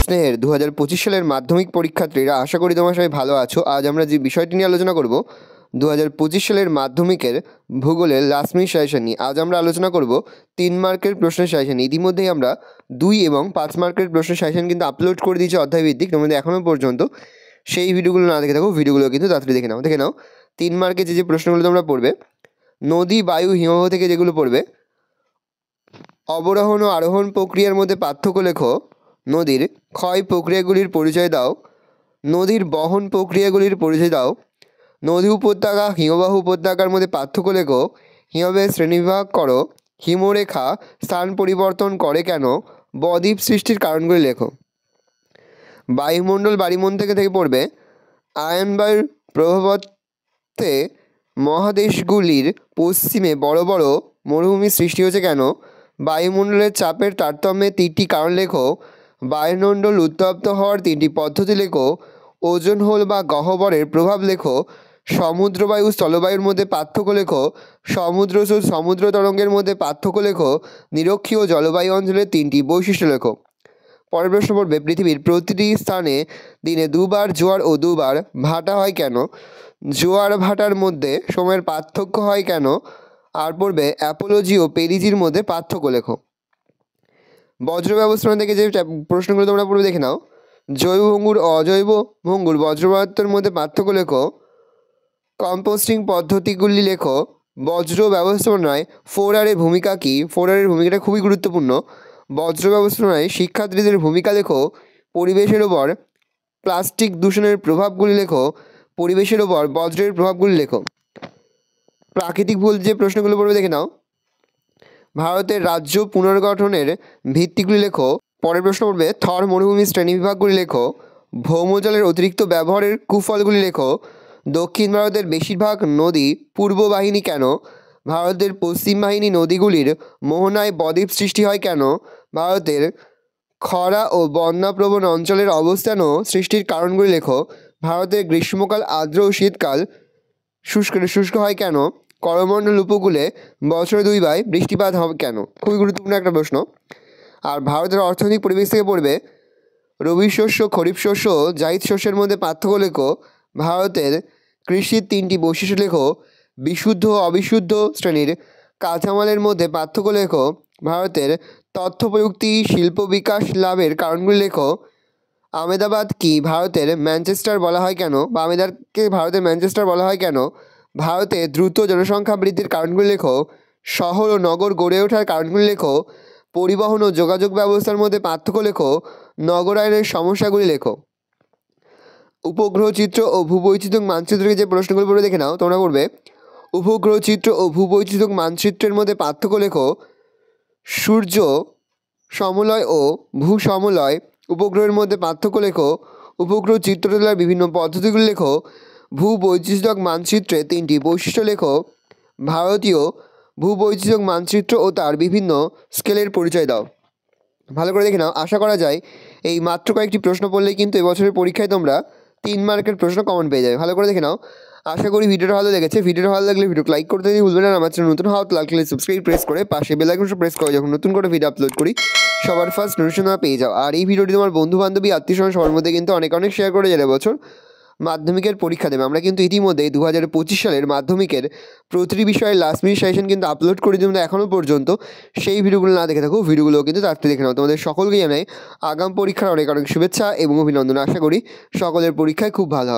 স্নেহের 2025 সালের মাধ্যমিক পরীক্ষার্থীরা, আশা করি তোমরা সবাই ভালো আছো। আজ আমরা যে বিষয়টি নিয়ে আলোচনা করব 2025 সালের মাধ্যমিকের ভূগোলের লাস্ট মিনিট সাজেশন নিয়ে। আজ আমরা আলোচনা করব 3 মার্কের প্রশ্নের সাজেশন। ইতিমধ্যেই আমরা 2 এবং 5 মার্কের প্রশ্নের সাজেশন কিন্তু আপলোড করে দিয়েছি অধ্যায়ভিত্তিক। তোমাদের এখনও পর্যন্ত সেই ভিডিওগুলো না দেখে থাকো, ভিডিওগুলো কিন্তু তাড়াতাড়ি দেখে নাও। 3 মার্কের যে প্রশ্নগুলো তোমরা পড়বে, নদী, বায়ু, হিমবাহ থেকে যেগুলো পড়বে, অবরোহণ ও আরোহণ প্রক্রিয়ার মধ্যে পার্থক্য লেখো। নদীর ক্ষয় প্রক্রিয়াগুলির পরিচয় দাও। নদীর বহন প্রক্রিয়াগুলির পরিচয় দাও। নদী উপত্যকা, হিমবাহ উপত্যকার মধ্যে পার্থক্য লেখো। হিমবাহের শ্রেণীবিভাগ করো। হিমরেখা স্থান পরিবর্তন করে কেন? বদ্বীপ সৃষ্টির কারণগুলি লেখো। বায়ুমণ্ডল, বায়ুমণ্ডল থেকে পড়বে, আয়ন বায়ুর প্রভাবতে মহাদেশগুলির পশ্চিমে বড় বড় মরুভূমির সৃষ্টি হচ্ছে কেন? বায়ুমণ্ডলের চাপের তারতম্যে 3টি কারণ লেখো। বায়ুমণ্ডল উত্তপ্ত হওয়ার 3টি পদ্ধতি লেখো। ওজন হোল বা গহ্বরের প্রভাব লেখো। সমুদ্রবায়ু, স্থলবায়ুর মধ্যে পার্থক্য লেখো। সমুদ্র স্রোত, সমুদ্র তরঙ্গের মধ্যে পার্থক্য লেখো। নিরক্ষীয় জলবায়ু অঞ্চলের 3টি বৈশিষ্ট্য লেখো। পরের প্রশ্ন পড়বে, পৃথিবীর প্রতিটি স্থানে দিনে 2বার জোয়ার ও 2বার ভাটা হয় কেন? জোয়ার ভাটার মধ্যে সময়ের পার্থক্য হয় কেন? আর পড়বে, অ্যাপোলজি ও পেরিজির মধ্যে পার্থক্য লেখো। বজ্র ব্যবস্থাপনা থেকে যে প্রশ্নগুলো তোমরা পড়বে দেখে নাও। জৈব ভঙ্গুর, অজৈব ভঙ্গুর বজ্র পদার্থের মধ্যে পার্থক্য লেখো। কম্পোস্টিং পদ্ধতিগুলি লেখো। বজ্র ব্যবস্থাপনায় 4R-এর ভূমিকা কী? 4R-এর ভূমিকাটা খুবই গুরুত্বপূর্ণ। বজ্র ব্যবস্থাপনায় শিক্ষার্থীদের ভূমিকা লেখো। পরিবেশের ওপর প্লাস্টিক দূষণের প্রভাবগুলি লেখো। পরিবেশের ওপর বজ্রের প্রভাবগুলি লেখো। প্রাকৃতিক ভুল যে প্রশ্নগুলো পড়বে দেখে নাও। ভারতের রাজ্য পুনর্গঠনের ভিত্তিগুলি লেখো। পরের প্রশ্ন পড়বে, থর মরুভূমির শ্রেণীবিভাগগুলি লেখো। ভৌমজলের অতিরিক্ত ব্যবহারের কুফলগুলি লেখো। দক্ষিণ ভারতের বেশিরভাগ নদী পূর্ব বাহিনী কেন? ভারতের পশ্চিম বাহিনী নদীগুলির মোহনায় বদ্বীপ সৃষ্টি হয় কেন? ভারতের খরা ও বন্যাপ্রবণ অঞ্চলের অবস্থান ও সৃষ্টির কারণগুলি লেখো। ভারতের গ্রীষ্মকাল আর্দ্র ও শীতকাল শুষ্ক হয় কেন? করমণ্ডল উপকূলে বছরে 2বার বৃষ্টিপাত হবে কেন? খুবই গুরুত্বপূর্ণ একটা প্রশ্ন। আর ভারতের অর্থনৈতিক পরিবেশ থেকে পড়বে, রবি শস্য, খরিফ শস্য, জায়িদ শস্যের মধ্যে পার্থক্য লেখো। ভারতের কৃষির 3টি বৈশিষ্ট্য লেখো। বিশুদ্ধ ও অবিশুদ্ধ শ্রেণীর কাঁচামালের মধ্যে পার্থক্য লেখো। ভারতের তথ্য প্রযুক্তি শিল্প বিকাশ লাভের কারণগুলি লেখো। আহমেদাবাদ কি ভারতের ম্যানচেস্টার বলা হয় কেন? বা আহমেদাবাদকে ভারতের ম্যানচেস্টার বলা হয় কেন? ভারতে দ্রুত জনসংখ্যা বৃদ্ধির কারণগুলি লেখো। শহর ও নগর গড়ে ওঠার কারণগুলি লেখো। পরিবহন ও যোগাযোগ ব্যবস্থার মধ্যে পার্থক্য লেখো। নগরায়নের সমস্যাগুলি লেখো। উপগ্রহ চিত্র ও ভূবৈচিত্রিক মানচিত্রকে যে প্রশ্নগুলো পড়ে দেখে নাও। তোমরা পড়বে, উপগ্রহ চিত্র ও ভূবৈচিত্রিক মানচিত্রের মধ্যে পার্থক্য লেখো। সূর্য সমলয় ও ভূসমলয় উপগ্রহের মধ্যে পার্থক্য লেখো। উপগ্রহ চিত্র তোলার বিভিন্ন পদ্ধতিগুলি লেখো। ভূবৈচিত্রিক মানচিত্রে 3টি বৈশিষ্ট্য লেখো। ভারতীয় ভূবৈচিত্রিক মানচিত্র ও তার বিভিন্ন স্কেলের পরিচয় দাও। ভালো করে দেখে নাও। আশা করা যায় এই মাত্র কয়েকটি প্রশ্ন পড়লেই কিন্তু এবছরের পরীক্ষায় তোমরা 3 মার্কের প্রশ্ন কমন পেয়ে যাবে। ভালো করে দেখে নাও। আশা করি ভিডিওটা ভালো লেগেছে। ভিডিওটা ভালো লাগলে ভিডিও লাইক করতে ভুলবেন না। আমার চ্যানেল নতুন হওয়া লাগলে সাবস্ক্রাইব প্রেস করে পাশে বেল আইকনটা প্রেস করে যখন নতুন করে ভিডিও আপলোড করি সবার ফার্স্ট নোটিফিকেশন পেয়ে যাও। আর এই ভিডিওটি তোমার বন্ধু বান্ধবী আত্মীয়স্বজন সবার মধ্যে কিন্তু অনেক শেয়ার করে যাবে। বছর মাধ্যমিকের পরীক্ষা দেবে। আমরা কিন্তু ইতিমধ্যে 2025 সালের মাধ্যমিকের প্রতিটি বিষয়ের লাস্ট মিনিট সাজেশন কিন্তু আপলোড করে দিই এখনও পর্যন্ত। সেই ভিডিওগুলো না দেখে থাকো, ভিডিওগুলো কিন্তু তাড়াতাড়ি দেখে নাও। তোমাদের সকলকে জানাই আগাম পরীক্ষার অনেক শুভেচ্ছা এবং অভিনন্দন। আশা করি সকলের পরীক্ষায় খুব ভালো হবে।